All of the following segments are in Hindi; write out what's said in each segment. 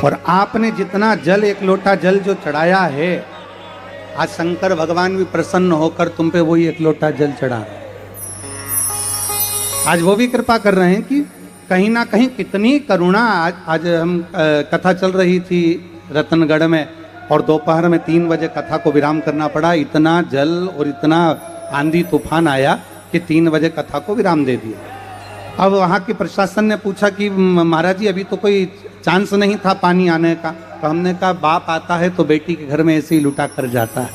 और आपने जितना जल, एक लोटा जल जो चढ़ाया है, आज शंकर भगवान भी प्रसन्न होकर तुम पे वही एक लोटा जल चढ़ा रहे हैं। आज वो भी कृपा कर रहे हैं कि कहीं ना कहीं कितनी करुणा। आज हम कथा चल रही थी रतनगढ़ में और दोपहर में 3 बजे कथा को विराम करना पड़ा। इतना जल और इतना आंधी तूफान आया कि 3 बजे कथा को विराम दे दिया। अब वहाँ के प्रशासन ने पूछा कि महाराज जी अभी तो कोई चांस नहीं था पानी आने का। तो हमने कहा बाप आता है तो बेटी के घर में ऐसे ही लुटा कर जाता है।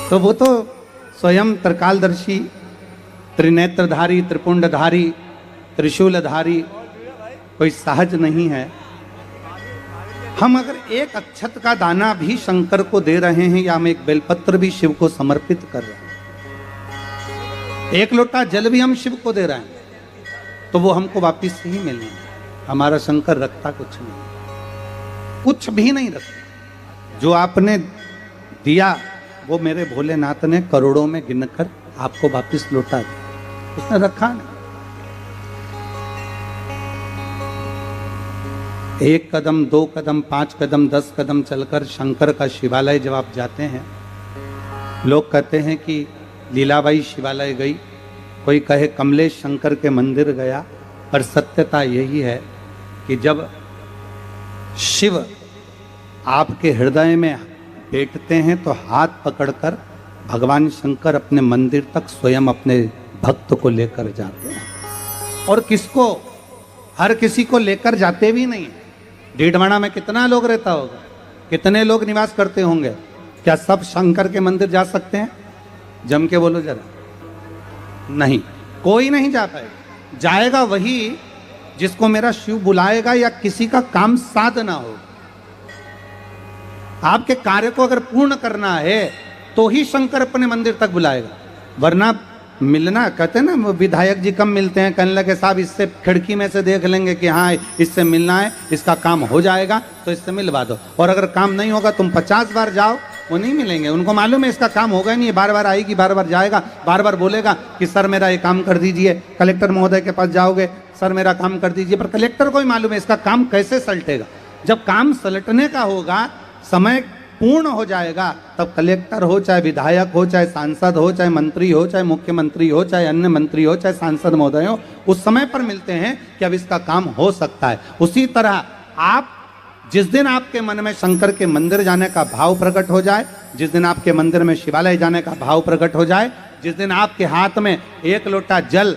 तो वो तो स्वयं त्रिकालदर्शी, त्रिनेत्रधारी, त्रिपुंडधारी, त्रिशूलधारी कोई सहज नहीं है। हम अगर एक अक्षत का दाना भी शंकर को दे रहे हैं या हम एक बेलपत्र भी शिव को समर्पित कर रहे हैं, एक लोटा जल भी हम शिव को दे रहे हैं, तो वो हमको वापिस ही मिलना। हमारा शंकर रखता कुछ नहीं, कुछ भी नहीं रखता। जो आपने दिया वो मेरे भोलेनाथ ने करोड़ों में गिनकर आपको वापिस लौटा दिया, उसने रखा नहीं। 1 कदम, 2 कदम, 5 कदम, 10 कदम चलकर शंकर का शिवालय जब आप जाते हैं, लोग कहते हैं कि लीलाबाई शिवालय गई, कोई कहे कमलेश शंकर के मंदिर गया, पर सत्यता यही है कि जब शिव आपके हृदय में बैठते हैं तो हाथ पकड़कर भगवान शंकर अपने मंदिर तक स्वयं अपने भक्त को लेकर जाते हैं। और किसको, हर किसी को लेकर जाते भी नहीं। डीडवाना में कितना लोग रहता होगा, कितने लोग निवास करते होंगे, क्या सब शंकर के मंदिर जा सकते हैं? जम के बोलो जरा, नहीं, कोई नहीं जा पाएगा। जाएगा वही जिसको मेरा शिव बुलाएगा या किसी का काम साधना हो। आपके कार्य को अगर पूर्ण करना है तो ही शंकर अपने मंदिर तक बुलाएगा, वरना मिलना, कहते हैं ना विधायक जी कम मिलते हैं, कहने लगे साहब इससे खिड़की में से देख लेंगे कि हाँ इससे मिलना है, इसका काम हो जाएगा तो इससे मिलवा दो। और अगर काम नहीं होगा तुम 50 बार जाओ, वो नहीं मिलेंगे। उनको मालूम है इसका काम होगा नहीं, बार बार आएगी, बार बार जाएगा, बार बार बोलेगा कि सर मेरा ये काम कर दीजिए। कलेक्टर महोदय के पास जाओगे, सर मेरा काम कर दीजिए, पर कलेक्टर को ही मालूम है इसका काम कैसे सलटेगा। जब काम सलटने का होगा, समय पूर्ण हो जाएगा, तब कलेक्टर हो, चाहे विधायक हो, चाहे सांसद हो, चाहे मंत्री हो, चाहे मुख्यमंत्री हो, चाहे अन्य मंत्री हो, चाहे सांसद महोदय हो, उस समय पर मिलते हैं कि अब इसका काम हो सकता है। उसी तरह आप जिस दिन आपके मन में शंकर के मंदिर जाने का भाव प्रकट हो जाए, जिस दिन आपके मंदिर में शिवालय जाने का भाव प्रकट हो जाए, जिस दिन आपके हाथ में 1 लोटा जल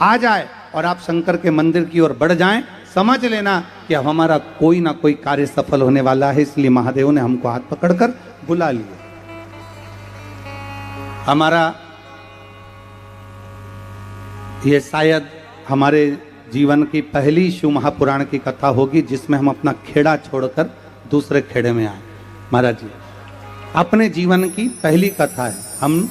आ जाए और आप शंकर के मंदिर की ओर बढ़ जाएं, समझ लेना कि अब हमारा कोई ना कोई कार्य सफल होने वाला है। इसलिए महादेव ने हमको हाथ पकड़कर बुला लिया। हमारा ये शायद हमारे जीवन की पहली शिव महापुराण की कथा होगी जिसमें हम अपना खेड़ा छोड़कर दूसरे खेड़े में आए। महाराज जी अपने जीवन की पहली कथा है। हम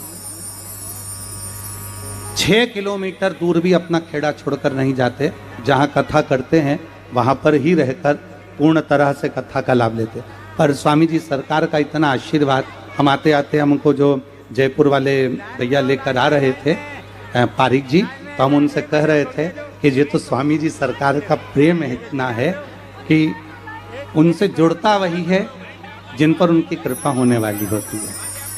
6 किलोमीटर दूर भी अपना खेड़ा छोड़कर नहीं जाते, जहाँ कथा करते हैं वहाँ पर ही रहकर पूर्ण तरह से कथा का लाभ लेते। पर स्वामी जी सरकार का इतना आशीर्वाद, हम आते आते हमको जो जयपुर वाले भैया लेकर आ रहे थे पारिक जी, तो हम उनसे कह रहे थे कि ये तो स्वामी जी सरकार का प्रेम इतना है कि उनसे जुड़ता वही है जिन पर उनकी कृपा होने वाली होती है।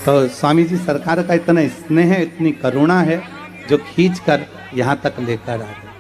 तो स्वामी जी सरकार का इतना स्नेह है, इतनी करुणा है जो खींच कर यहाँ तक लेकर आ गए।